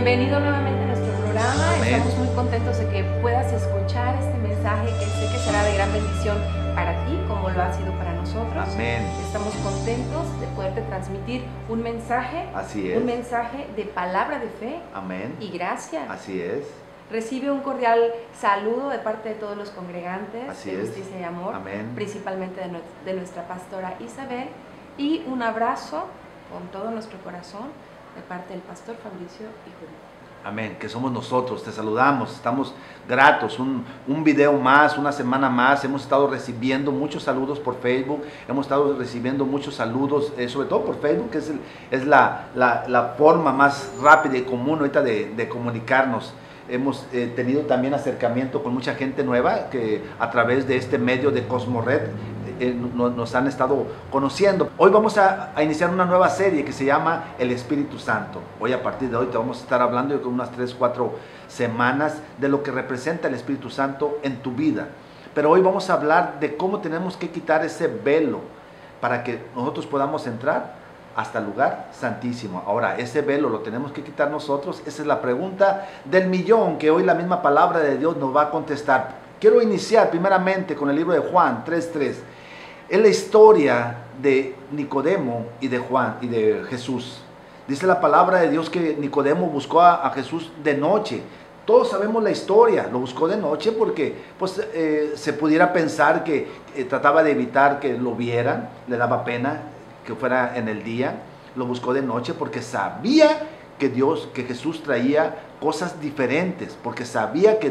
Bienvenido nuevamente a nuestro programa. Amén. Estamos muy contentos de que puedas escuchar este mensaje que sé que será de gran bendición para ti como lo ha sido para nosotros. Amén. Estamos contentos de poderte transmitir un mensaje, Así es. un mensaje de palabra de fe Amén. y gracia. Así es. Recibe un cordial saludo de parte de todos los congregantes Así de es. Justicia y Amor, Amén. principalmente de nuestra pastora Isabel, y un abrazo con todo nuestro corazón de parte del pastor Fabricio y Julio. Amén, que somos nosotros, te saludamos, estamos gratos, un video más, una semana más, hemos estado recibiendo muchos saludos por Facebook, hemos estado recibiendo muchos saludos, sobre todo por Facebook, que es la forma más rápida y común ahorita de comunicarnos. Hemos tenido también acercamiento con mucha gente nueva que a través de este medio de Cosmored nos han estado conociendo. Hoy vamos a iniciar una nueva serie que se llama El Espíritu Santo. Hoy, a partir de hoy, te vamos a estar hablando con unas 3-4 semanas de lo que representa el Espíritu Santo en tu vida. Pero hoy vamos a hablar de cómo tenemos que quitar ese velo para que nosotros podamos entrar hasta el lugar santísimo. Ahora, ese velo lo tenemos que quitar nosotros. Esa es la pregunta del millón que hoy la misma palabra de Dios nos va a contestar. Quiero iniciar primeramente con el libro de Juan 3:3. Es la historia de Nicodemo y de Juan y de Jesús. Dice la palabra de Dios que Nicodemo buscó a Jesús de noche. Todos sabemos la historia, lo buscó de noche porque pues, se pudiera pensar que trataba de evitar que lo vieran, le daba pena que fuera en el día. Lo buscó de noche porque sabía que Jesús traía cosas diferentes, porque sabía que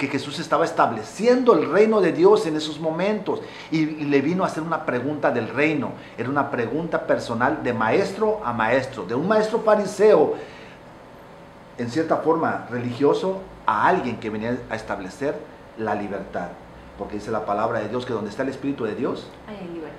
Jesús estaba estableciendo el reino de Dios en esos momentos, y le vino a hacer una pregunta del reino. Era una pregunta personal de maestro a maestro, de un maestro fariseo, en cierta forma religioso, a alguien que venía a establecer la libertad, porque dice la palabra de Dios que donde está el Espíritu de Dios Hay libertad.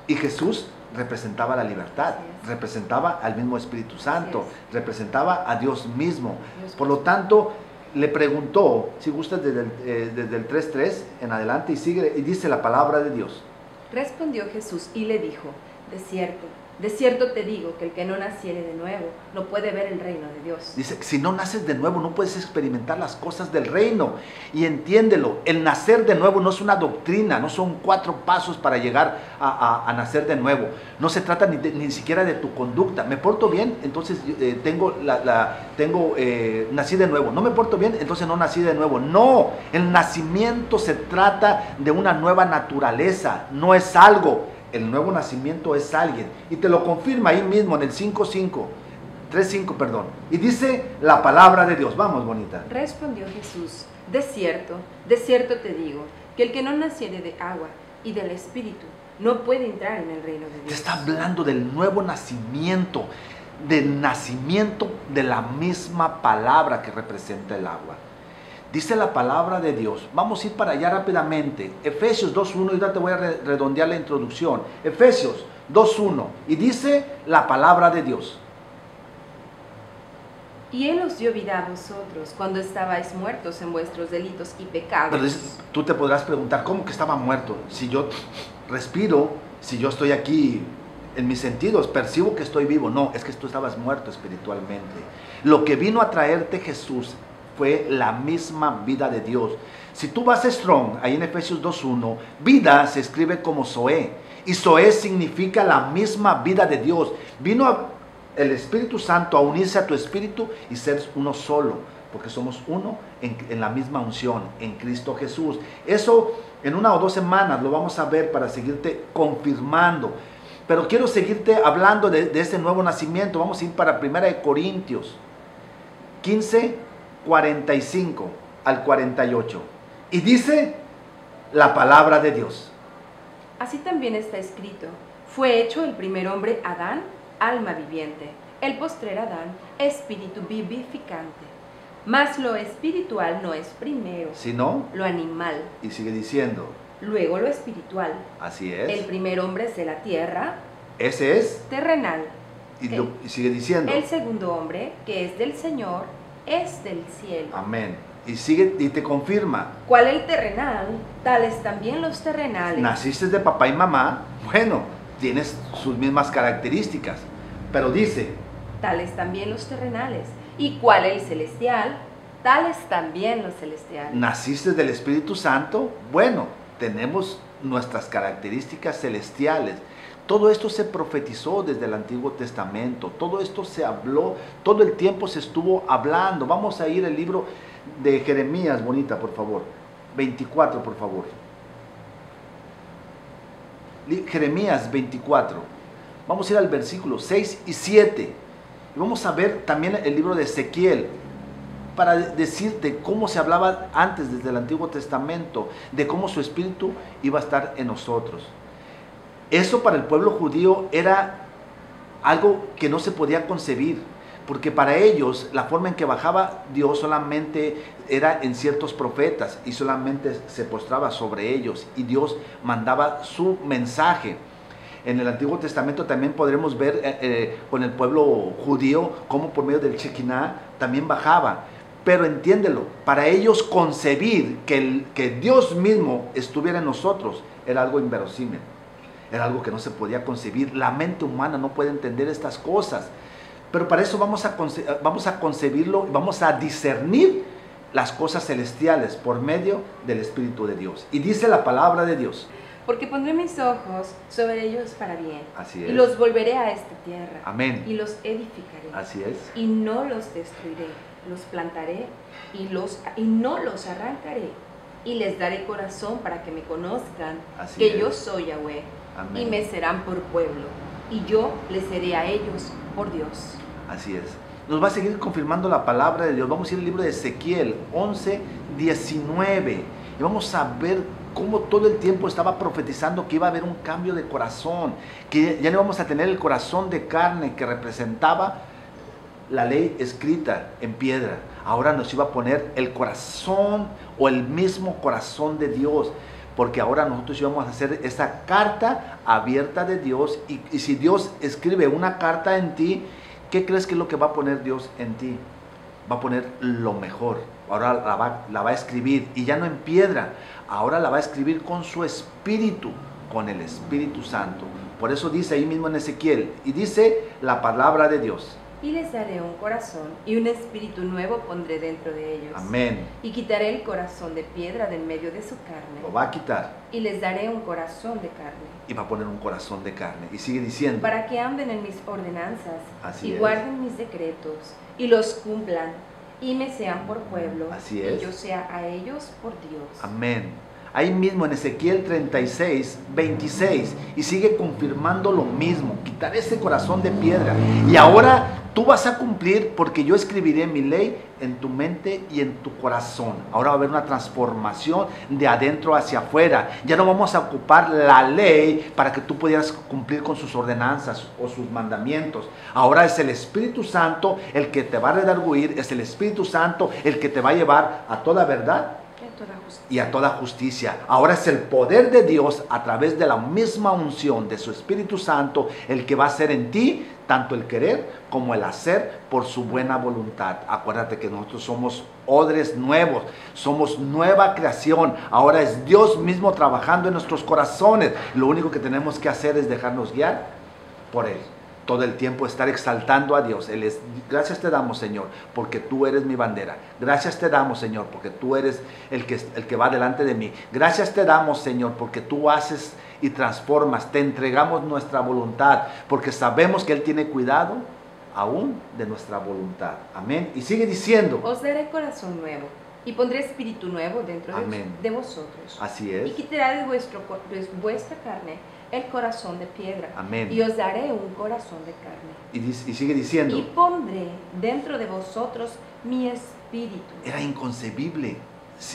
y Jesús representaba la libertad, representaba al mismo Espíritu Santo, representaba a Dios mismo. Por lo tanto, le preguntó, si gustas desde el 3:3 en adelante, y sigue, y dice la palabra de Dios. Respondió Jesús y le dijo: de cierto te digo que el que no naciere de nuevo no puede ver el reino de Dios. Dice, si no naces de nuevo no puedes experimentar las cosas del reino. Y entiéndelo, el nacer de nuevo no es una doctrina, no son 4 pasos para llegar a nacer de nuevo. No se trata ni siquiera de tu conducta. Me porto bien, entonces nací de nuevo. No me porto bien, entonces no nací de nuevo. No, el nacimiento se trata de una nueva naturaleza, no es algo. El nuevo nacimiento es alguien, y te lo confirma ahí mismo en el 3:5, perdón. Y dice la palabra de Dios. Vamos, bonita. Respondió Jesús: de cierto te digo que el que no naciere de agua y del Espíritu no puede entrar en el reino de Dios. Te está hablando del nuevo nacimiento, del nacimiento de la misma palabra que representa el agua. Dice la palabra de Dios. Vamos a ir para allá rápidamente. Efesios 2:1, y ahora te voy a redondear la introducción. Efesios 2:1, y dice la palabra de Dios. Y Él os dio vida a vosotros cuando estabais muertos en vuestros delitos y pecados. Pero tú te podrás preguntar, ¿cómo que estaba muerto? Si yo respiro, si yo estoy aquí en mis sentidos, percibo que estoy vivo. No, es que tú estabas muerto espiritualmente. Lo que vino a traerte Jesús fue la misma vida de Dios. Si tú vas a Strong, ahí en Efesios 2:1, vida se escribe como Zoé, y Zoé significa la misma vida de Dios. Vino el Espíritu Santo a unirse a tu espíritu y ser uno solo, porque somos uno en la misma unción, en Cristo Jesús. Eso en 1 o 2 semanas lo vamos a ver para seguirte confirmando. Pero quiero seguirte hablando de ese nuevo nacimiento. Vamos a ir para 1 Corintios 15:45 al 48. Y dice la palabra de Dios. Así también está escrito: fue hecho el primer hombre Adán, alma viviente; el postrer Adán, espíritu vivificante. Mas lo espiritual no es primero, sino lo animal. Y sigue diciendo. Luego lo espiritual. Así es. El primer hombre es de la tierra. Ese es terrenal. Y sigue diciendo. El segundo hombre, que es del Señor, es del cielo. Amén. Y sigue y te confirma. ¿Cuál el terrenal? Tales también los terrenales. Naciste de papá y mamá, bueno, tienes sus mismas características. Pero dice. Tales también los terrenales. ¿Y cuál el celestial? Tales también los celestiales. ¿Naciste del Espíritu Santo? Bueno, tenemos nuestras características celestiales. Todo esto se profetizó desde el Antiguo Testamento, todo esto se habló, todo el tiempo se estuvo hablando. Vamos a ir al libro de Jeremías, bonita, por favor. 24, por favor. Jeremías 24. Vamos a ir al versículo 6 y 7. Y vamos a ver también el libro de Ezequiel, para decirte cómo se hablaba antes desde el Antiguo Testamento, de cómo su espíritu iba a estar en nosotros. Eso para el pueblo judío era algo que no se podía concebir, porque para ellos la forma en que bajaba Dios solamente era en ciertos profetas y solamente se postraba sobre ellos y Dios mandaba su mensaje. En el Antiguo Testamento también podremos ver con el pueblo judío cómo por medio del Shekinah también bajaba. Pero entiéndelo, para ellos concebir que Dios mismo estuviera en nosotros era algo inverosímil. Era algo que no se podía concebir. La mente humana no puede entender estas cosas. Pero para eso vamos a concebirlo, vamos a discernir las cosas celestiales por medio del Espíritu de Dios. Y dice la palabra de Dios. Porque pondré mis ojos sobre ellos para bien. Así es. Y los volveré a esta tierra. Amén. Y los edificaré. Así es. Y no los destruiré. Los plantaré y no los arrancaré. Y les daré corazón para que me conozcan. Así que es. yo soy Yahweh. Amén. Y me serán por pueblo. Y yo les seré a ellos por Dios. Así es. Nos va a seguir confirmando la palabra de Dios. Vamos a ir al libro de Ezequiel 11, 19. Y vamos a ver cómo todo el tiempo estaba profetizando que iba a haber un cambio de corazón. Que ya no íbamos a tener el corazón de carne que representaba la ley escrita en piedra. Ahora nos iba a poner el corazón o el mismo corazón de Dios. Porque ahora nosotros íbamos a hacer esa carta abierta de Dios. Y si Dios escribe una carta en ti, ¿qué crees que es lo que va a poner Dios en ti? Va a poner lo mejor. Ahora la va a escribir, y ya no en piedra. Ahora la va a escribir con su Espíritu, con el Espíritu Santo. Por eso dice ahí mismo en Ezequiel, y dice la palabra de Dios. Y les daré un corazón, y un espíritu nuevo pondré dentro de ellos. Amén. Y quitaré el corazón de piedra de en medio de su carne. Lo va a quitar. Y les daré un corazón de carne. Y va a poner un corazón de carne. Y sigue diciendo. Para que anden en mis ordenanzas. Así y es. guarden mis decretos. Y los cumplan. Y me sean por pueblo. Así es. Y yo sea a ellos por Dios. Amén. Ahí mismo en Ezequiel 36, 26. Y sigue confirmando lo mismo. Quitaré ese corazón de piedra. Y ahora tú vas a cumplir, porque yo escribiré mi ley en tu mente y en tu corazón. Ahora va a haber una transformación de adentro hacia afuera. Ya no vamos a ocupar la ley para que tú pudieras cumplir con sus ordenanzas o sus mandamientos. Ahora es el Espíritu Santo el que te va a redarguir. Es el Espíritu Santo el que te va a llevar a toda verdad y a toda justicia. Ahora es el poder de Dios a través de la misma unción de su Espíritu Santo el que va a hacer en ti tanto el querer como el hacer por su buena voluntad. Acuérdate que nosotros somos odres nuevos, somos nueva creación. Ahora es Dios mismo trabajando en nuestros corazones. Lo único que tenemos que hacer es dejarnos guiar por Él. Todo el tiempo estar exaltando a Dios. Gracias te damos, Señor, porque tú eres mi bandera. Gracias te damos, Señor, porque tú eres el que va delante de mí. Gracias te damos, Señor, porque tú haces y transformas. Te entregamos nuestra voluntad, porque sabemos que Él tiene cuidado aún de nuestra voluntad. Amén. Y sigue diciendo. Os daré corazón nuevo, y pondré espíritu nuevo dentro de vosotros. Así es. Y quitaré de vuestra carne el corazón de piedra. Amén. Y os daré un corazón de carne. Y sigue diciendo. Y pondré dentro de vosotros mi espíritu. Era inconcebible.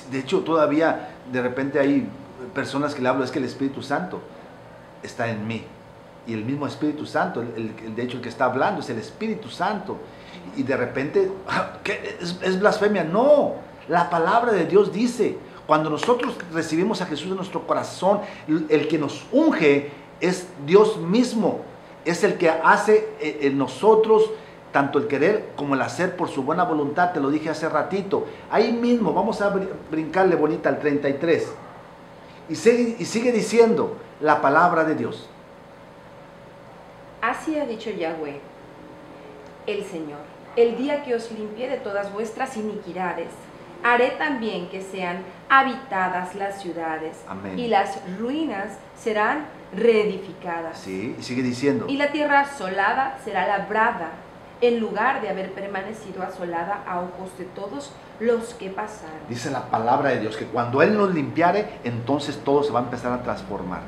De hecho, todavía de repente hay personas que le hablo, es que el Espíritu Santo está en mí. Y el mismo Espíritu Santo, de hecho el que está hablando es el Espíritu Santo. Y de repente, ¿qué? ¿Es blasfemia? No, la palabra de Dios dice, cuando nosotros recibimos a Jesús en nuestro corazón, el que nos unge es Dios mismo. Es el que hace en nosotros tanto el querer como el hacer por su buena voluntad. Te lo dije hace ratito. Ahí mismo, vamos a brincarle bonita al 33. Y sigue diciendo la palabra de Dios. Así ha dicho Yahweh, el Señor. el día que os limpie de todas vuestras iniquidades. Haré también que sean habitadas las ciudades, Amén. y las ruinas serán reedificadas. Sí, y sigue diciendo. Y la tierra asolada será labrada, en lugar de haber permanecido asolada a ojos de todos los que pasaron. Dice la palabra de Dios que cuando Él nos limpiare, entonces todo se va a empezar a transformar.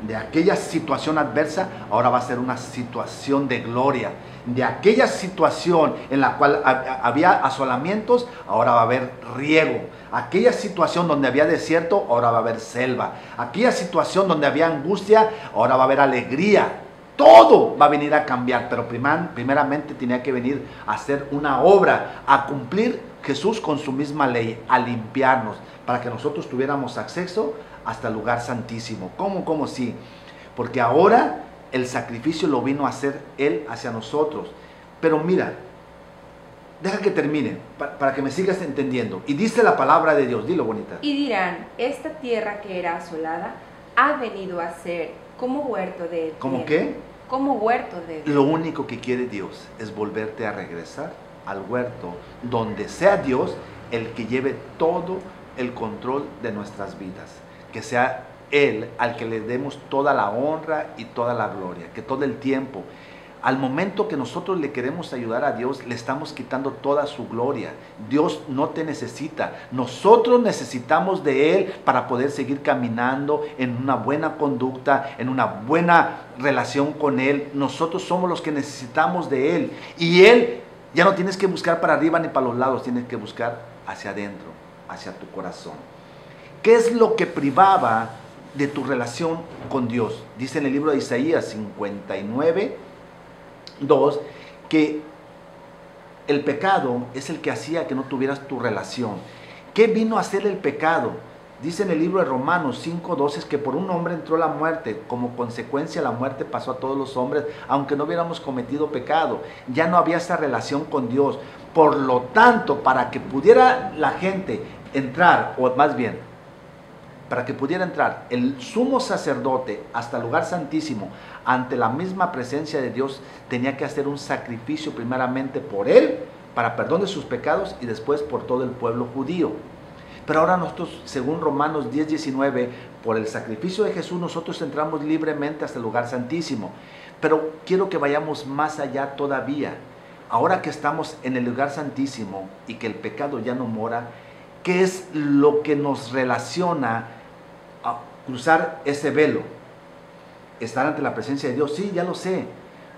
De aquella situación adversa, ahora va a ser una situación de gloria. De aquella situación en la cual había asolamientos, ahora va a haber riego. Aquella situación donde había desierto, ahora va a haber selva. Aquella situación donde había angustia, ahora va a haber alegría. Todo va a venir a cambiar, pero primeramente tenía que venir a hacer una obra, a cumplir Jesús con su misma ley, a limpiarnos, para que nosotros tuviéramos acceso hasta el lugar santísimo. ¿Cómo sí? Porque ahora el sacrificio lo vino a hacer Él hacia nosotros. Pero mira, deja que termine, para que me sigas entendiendo. Y dice la palabra de Dios, dilo bonita. Y dirán, esta tierra que era asolada ha venido a ser como huerto de Edén. ¿Cómo qué? Como huerto de Edén. Lo único que quiere Dios es volverte a regresar al huerto, donde sea Dios el que lleve todo el control de nuestras vidas. Que sea Él al que le demos toda la honra y toda la gloria. Que todo el tiempo, al momento que nosotros le queremos ayudar a Dios, le estamos quitando toda su gloria. Dios no te necesita. Nosotros necesitamos de Él para poder seguir caminando en una buena conducta, en una buena relación con Él. Nosotros somos los que necesitamos de Él. Y Él ya no tienes que buscar para arriba ni para los lados, tienes que buscar hacia adentro, hacia tu corazón. ¿Qué es lo que privaba de tu relación con Dios? Dice en el libro de Isaías 59, 2, que el pecado es el que hacía que no tuvieras tu relación. ¿Qué vino a hacer el pecado? Dice en el libro de Romanos 5:12 que por un hombre entró la muerte, como consecuencia la muerte pasó a todos los hombres, aunque no hubiéramos cometido pecado. Ya no había esa relación con Dios. Por lo tanto, para que pudiera la gente entrar, o más bien, para que pudiera entrar el sumo sacerdote hasta el lugar santísimo, ante la misma presencia de Dios, tenía que hacer un sacrificio primeramente por él, para perdón de sus pecados, y después por todo el pueblo judío. Pero ahora nosotros, según Romanos 10:19, por el sacrificio de Jesús, nosotros entramos libremente hasta el lugar santísimo. Pero quiero que vayamos más allá todavía. Ahora que estamos en el lugar santísimo y que el pecado ya no mora, ¿qué es lo que nos relaciona a cruzar ese velo? Estar ante la presencia de Dios. Sí, ya lo sé.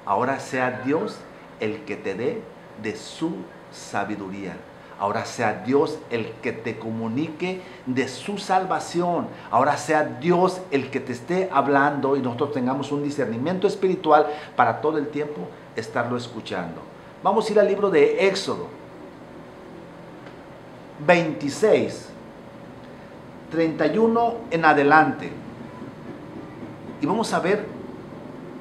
Ahora sea Dios el que te dé de su sabiduría. Ahora sea Dios el que te comunique de su salvación. Ahora sea Dios el que te esté hablando y nosotros tengamos un discernimiento espiritual para todo el tiempo estarlo escuchando. Vamos a ir al libro de Éxodo 26, 31 en adelante. Y vamos a ver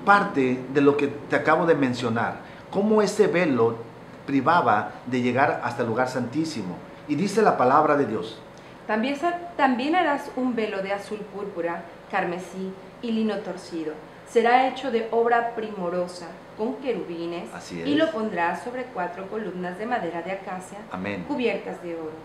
parte de lo que te acabo de mencionar. Cómo ese velo privaba de llegar hasta el lugar santísimo. Y dice la palabra de Dios. También harás un velo de azul púrpura, carmesí y lino torcido. Será hecho de obra primorosa, con querubines. Así es. Y lo pondrás sobre 4 columnas de madera de acacia, Amén, cubiertas de oro.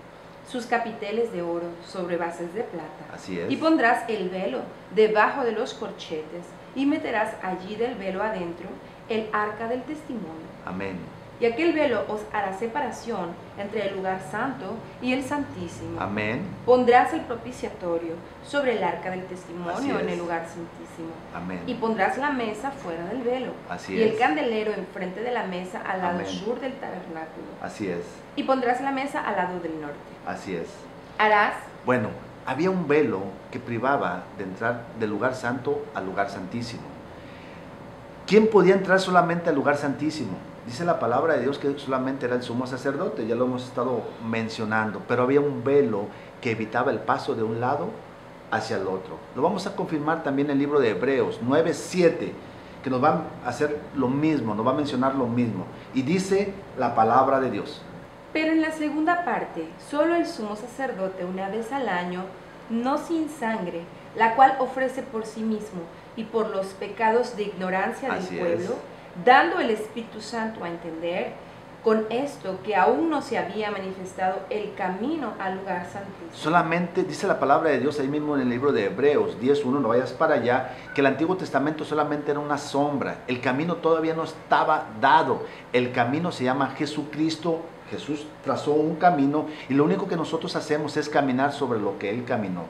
Sus capiteles de oro sobre bases de plata. Así es. Y pondrás el velo debajo de los corchetes y meterás allí del velo adentro el arca del testimonio. Amén. Y aquel velo os hará separación entre el lugar santo y el santísimo. Amén. Pondrás el propiciatorio sobre el arca del testimonio Así en es. el lugar santísimo. Amén. Y pondrás la mesa fuera del velo. Así y es. el candelero enfrente de la mesa al lado Amén. sur del tabernáculo. Así es. Y pondrás la mesa al lado del norte. Así es. Harás Bueno, había un velo que privaba de entrar del lugar santo al lugar santísimo. ¿Quién podía entrar solamente al lugar santísimo? Dice la palabra de Dios que solamente era el sumo sacerdote, ya lo hemos estado mencionando, pero había un velo que evitaba el paso de un lado hacia el otro. Lo vamos a confirmar también en el libro de Hebreos 9:7, que nos va a hacer lo mismo, nos va a mencionar lo mismo. Y dice la palabra de Dios. Pero en la segunda parte, solo el sumo sacerdote una vez al año, no sin sangre, la cual ofrece por sí mismo y por los pecados de ignorancia del Así pueblo, es. dando el Espíritu Santo a entender con esto que aún no se había manifestado el camino al lugar santísimo. Solamente dice la palabra de Dios ahí mismo en el libro de Hebreos 10:1, no vayas para allá, que el Antiguo Testamento solamente era una sombra, el camino todavía no estaba dado, el camino se llama Jesucristo. Jesús trazó un camino y lo único que nosotros hacemos es caminar sobre lo que Él caminó.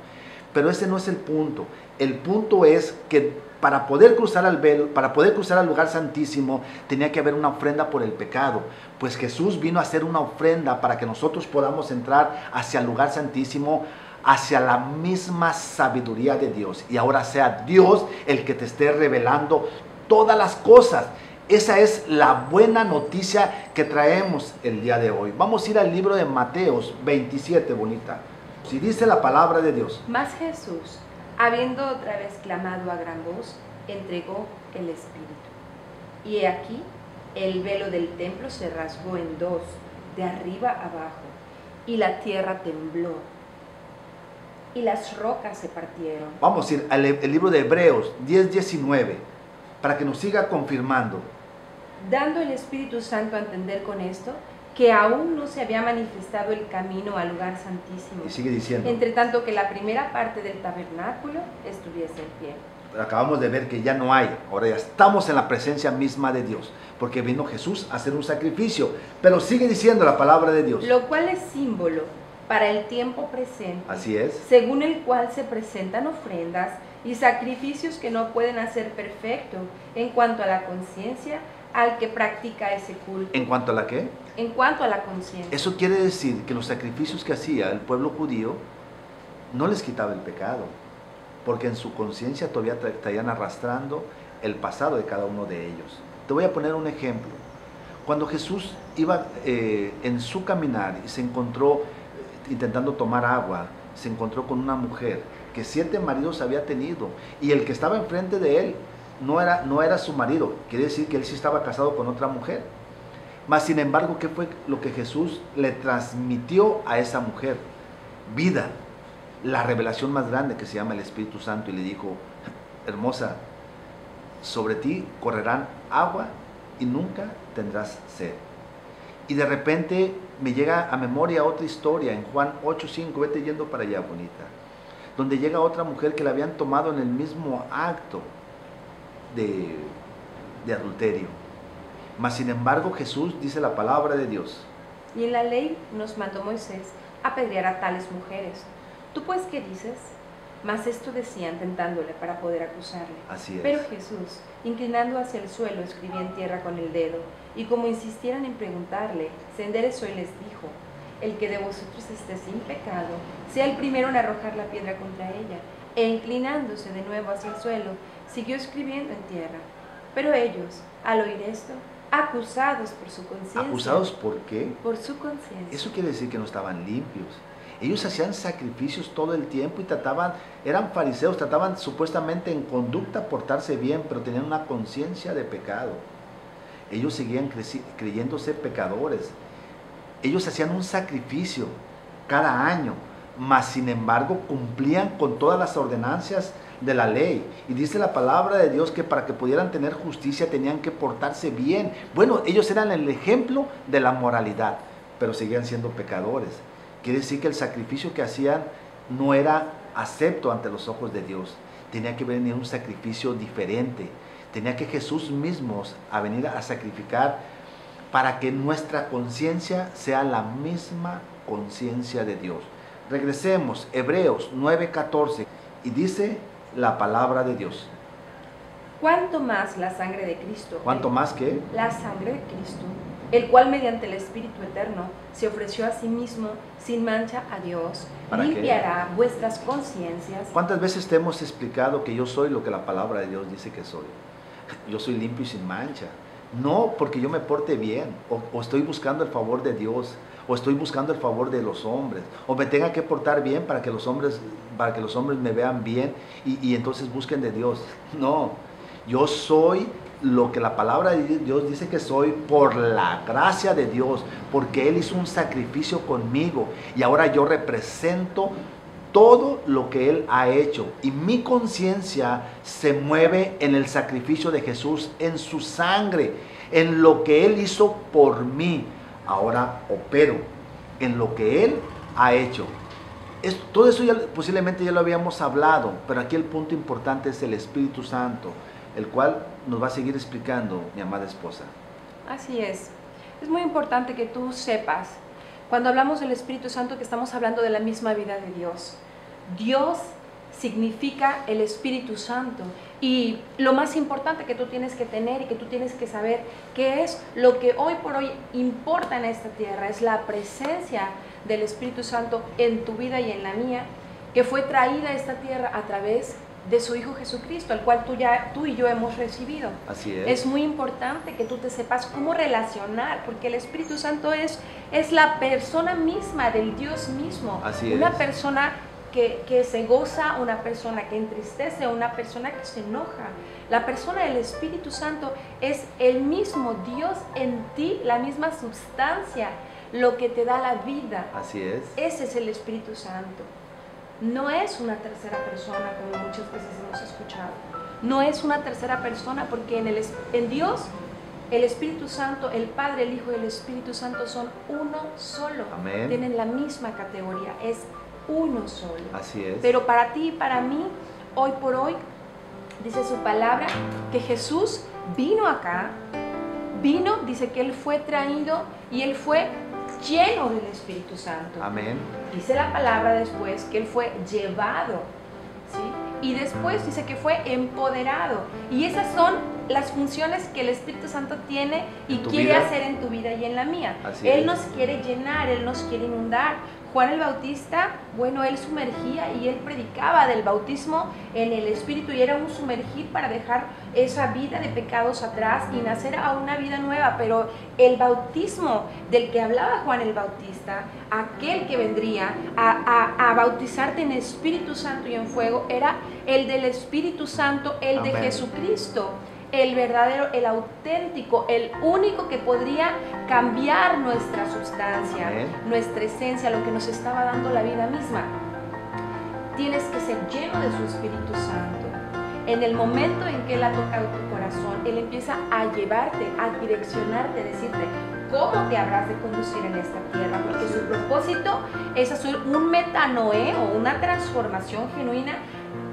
Pero ese no es el punto. El punto es que para poder cruzar al velo, para poder cruzar al lugar santísimo, tenía que haber una ofrenda por el pecado. Pues Jesús vino a hacer una ofrenda para que nosotros podamos entrar hacia el lugar santísimo, hacia la misma sabiduría de Dios. Y ahora sea Dios el que te esté revelando todas las cosas. Esa es la buena noticia que traemos el día de hoy. Vamos a ir al libro de Mateos 27, bonita. Si dice la palabra de Dios. Mas Jesús, habiendo otra vez clamado a gran voz, entregó el Espíritu. Y he aquí, el velo del templo se rasgó en dos, de arriba abajo, y la tierra tembló, y las rocas se partieron. Vamos a ir al libro de Hebreos 10:19, para que nos siga confirmando. Dando el Espíritu Santo a entender con esto, que aún no se había manifestado el camino al lugar santísimo. Y sigue diciendo. Entre tanto que la primera parte del tabernáculo estuviese en pie. Acabamos de ver que ya no hay, ahora ya estamos en la presencia misma de Dios, porque vino Jesús a hacer un sacrificio, pero sigue diciendo la palabra de Dios. Lo cual es símbolo para el tiempo presente. Así es. Según el cual se presentan ofrendas y sacrificios que no pueden hacer perfecto en cuanto a la conciencia al que practica ese culto. ¿En cuanto a la qué? En cuanto a la conciencia. Eso quiere decir que los sacrificios que hacía el pueblo judío no les quitaba el pecado, porque en su conciencia todavía estarían arrastrando el pasado de cada uno de ellos. Te voy a poner un ejemplo. Cuando Jesús iba en su caminar y se encontró intentando tomar agua, se encontró con una mujer que 7 maridos había tenido, y el que estaba enfrente de él no era su marido, quiere decir que él sí estaba casado con otra mujer. Mas sin embargo, ¿qué fue lo que Jesús le transmitió a esa mujer? Vida, la revelación más grande que se llama el Espíritu Santo, y le dijo: hermosa, sobre ti correrán agua y nunca tendrás sed. Y de repente me llega a memoria otra historia en Juan 8:5, vete yendo para allá, bonita, donde llega otra mujer que la habían tomado en el mismo acto de adulterio. Mas sin embargo Jesús, dice la palabra de Dios. Y en la ley nos mandó Moisés apedrear a tales mujeres. ¿Tú pues qué dices? Mas esto decían tentándole para poder acusarle. Así es. Pero Jesús, inclinando hacia el suelo, escribía en tierra con el dedo, y como insistieran en preguntarle, se enderezó y les dijo: el que de vosotros esté sin pecado, sea el primero en arrojar la piedra contra ella. E inclinándose de nuevo hacia el suelo, siguió escribiendo en tierra. Pero ellos, al oír esto, acusados por su conciencia. ¿Acusados por qué? Por su conciencia. Eso quiere decir que no estaban limpios. Ellos hacían sacrificios todo el tiempo y eran fariseos, trataban supuestamente en conducta portarse bien, pero tenían una conciencia de pecado. Ellos seguían creyéndose pecadores. Ellos hacían un sacrificio cada año, mas sin embargo cumplían con todas las ordenanzas de la ley. Y dice la palabra de Dios que para que pudieran tener justicia tenían que portarse bien. Bueno, ellos eran el ejemplo de la moralidad, pero seguían siendo pecadores. Quiere decir que el sacrificio que hacían no era acepto ante los ojos de Dios. Tenía que venir un sacrificio diferente. Tenía que Jesús mismo a venir a sacrificar para que nuestra conciencia sea la misma conciencia de Dios. Regresemos, Hebreos 9:14, y dice la palabra de Dios. ¿Cuánto más la sangre de Cristo? ¿Cuánto más qué? La sangre de Cristo, el cual mediante el Espíritu Eterno se ofreció a sí mismo sin mancha a Dios, ¿Para limpiará vuestras conciencias. ¿Cuántas veces te hemos explicado que yo soy lo que la palabra de Dios dice que soy? Yo soy limpio y sin mancha. No porque yo me porte bien, o estoy buscando el favor de Dios, o estoy buscando el favor de los hombres, o me tenga que portar bien para que los hombres me vean bien y entonces busquen de Dios. No, yo soy lo que la palabra de Dios dice que soy por la gracia de Dios, porque Él hizo un sacrificio conmigo y ahora yo represento todo lo que Él ha hecho, y mi conciencia se mueve en el sacrificio de Jesús, en su sangre, en lo que Él hizo por mí. ahora opero en lo que Él ha hecho. Todo eso posiblemente ya lo habíamos hablado, pero aquí el punto importante es el Espíritu Santo, el cual nos va a seguir explicando mi amada esposa. Así es muy importante que tú sepas, cuando hablamos del Espíritu Santo, que estamos hablando de la misma vida de Dios. Dios significa el Espíritu Santo, y lo más importante que tú tienes que tener y que tú tienes que saber, que es lo que hoy por hoy importa en esta tierra, es la presencia del Espíritu Santo en tu vida y en la mía, que fue traída a esta tierra a través de su Hijo Jesucristo, al cual tú y yo hemos recibido. Así es. Es muy importante que tú te sepas cómo relacionar, porque el Espíritu Santo es la persona misma del Dios mismo. Así una es. persona que se goza, una persona que entristece, una persona que se enoja. La persona del Espíritu Santo es el mismo Dios en ti, la misma sustancia, lo que te da la vida. Así es. Ese es el Espíritu Santo. No es una tercera persona, como muchas veces hemos escuchado. No es una tercera persona, porque en Dios, el Espíritu Santo, el Padre, el Hijo y el Espíritu Santo son uno solo. Amén. Tienen la misma categoría, es uno solo. Así es. Pero para ti y para mí, hoy por hoy, dice su palabra, que Jesús vino acá, dice que Él fue traído y Él fue lleno del Espíritu Santo. Amén. Dice la palabra después que Él fue llevado, ¿sí? Y después dice que fue empoderado. Y esas son las funciones que el Espíritu Santo tiene y quiere hacer en tu vida y en la mía. Él nos quiere llenar, Él nos quiere inundar. Juan el Bautista, bueno, él sumergía y él predicaba del bautismo en el Espíritu, y era un sumergir para dejar esa vida de pecados atrás y nacer a una vida nueva. Pero el bautismo del que hablaba Juan el Bautista, aquel que vendría a bautizarte en Espíritu Santo y en fuego, era el del Espíritu Santo, el Amén. de Jesucristo. El verdadero, el auténtico, el único que podría cambiar nuestra sustancia, Amén. nuestra esencia, lo que nos estaba dando la vida misma. Tienes que ser lleno de su Espíritu Santo. En el momento en que Él ha tocado tu corazón, Él empieza a llevarte, a direccionarte, a decirte cómo te habrás de conducir en esta tierra, porque su propósito es hacer un metanoé, o una transformación genuina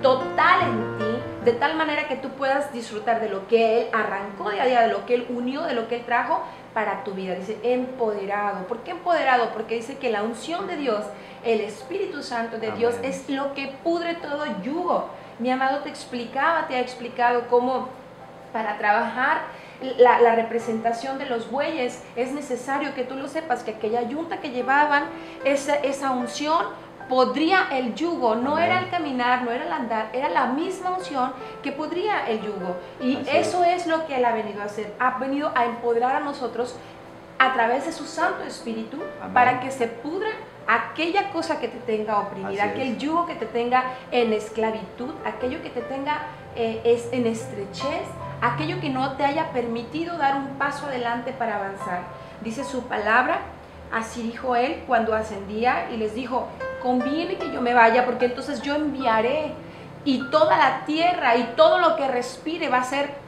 total en ti, de tal manera que tú puedas disfrutar de lo que Él arrancó de allá, de lo que Él unió, de lo que Él trajo para tu vida. Dice empoderado. ¿Por qué empoderado? Porque dice que la unción de Dios, el Espíritu Santo de Dios, Amén. es lo que pudre todo yugo. Mi amado te ha explicado cómo para trabajar la representación de los bueyes es necesario que tú lo sepas, que aquella yunta que llevaban esa unción podría el yugo. No Amén. era el caminar, no era el andar, era la misma unción que podría el yugo. Y Así eso es lo que Él ha venido a hacer. Ha venido a empoderar a nosotros a través de su Santo Espíritu. Amén. Para que se pudra aquella cosa que te tenga oprimida, Así aquel es. yugo que te tenga en esclavitud, aquello que te tenga en estrechez, aquello que no te haya permitido dar un paso adelante para avanzar. Dice su palabra, así dijo Él cuando ascendía, y les dijo: conviene que yo me vaya, porque entonces yo enviaré, y toda la tierra y todo lo que respire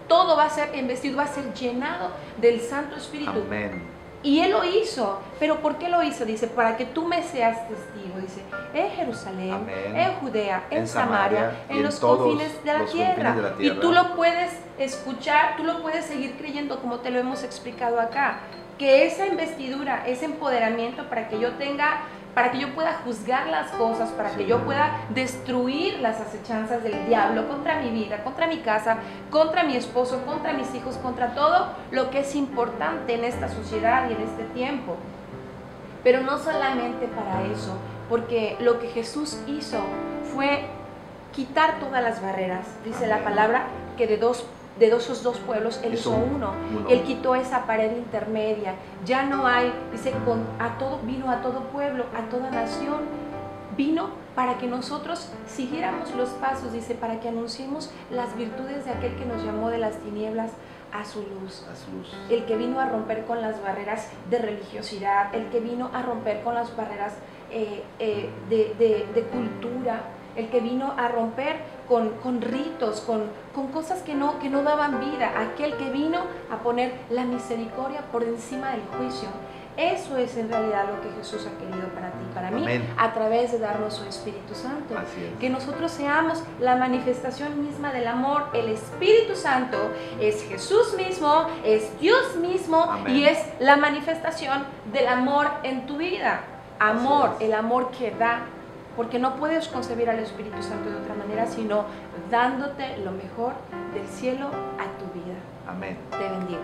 todo va a ser investido, va a ser llenado del Santo Espíritu. Amén. Y Él lo hizo. ¿Pero por qué lo hizo? Dice, para que tú me seas testigo. Dice, en Jerusalén, Amén. en Judea, en Samaria, y en los todos confines de la los tierra. confines de la Y tierra. tú lo puedes escuchar, tú lo puedes seguir creyendo, como te lo hemos explicado acá. Que esa investidura, ese empoderamiento para que yo pueda juzgar las cosas, para que yo pueda destruir las acechanzas del diablo contra mi vida, contra mi casa, contra mi esposo, contra mis hijos, contra todo lo que es importante en esta sociedad y en este tiempo. Pero no solamente para eso, porque lo que Jesús hizo fue quitar todas las barreras. Dice la palabra que de esos dos pueblos Él hizo uno. Él quitó esa pared intermedia. Ya no hay, dice, vino a todo pueblo, a toda nación. Vino para que nosotros siguiéramos los pasos, dice, para que anunciemos las virtudes de aquel que nos llamó de las tinieblas a su luz. El que vino a romper con las barreras de religiosidad, el que vino a romper con las barreras de cultura, el que vino a romper con ritos, con cosas que no daban vida, aquel que vino a poner la misericordia por encima del juicio. Eso es en realidad lo que Jesús ha querido para ti, para mí, Amén. a través de darnos su Espíritu Santo. Así es. Que nosotros seamos la manifestación misma del amor. El Espíritu Santo es Jesús mismo, es Dios mismo. Amén. Y es la manifestación del amor en tu vida. Amor, Así es. el amor que da. Porque no puedes concebir al Espíritu Santo de otra manera, sino dándote lo mejor del cielo a tu vida. Amén. Te bendigo.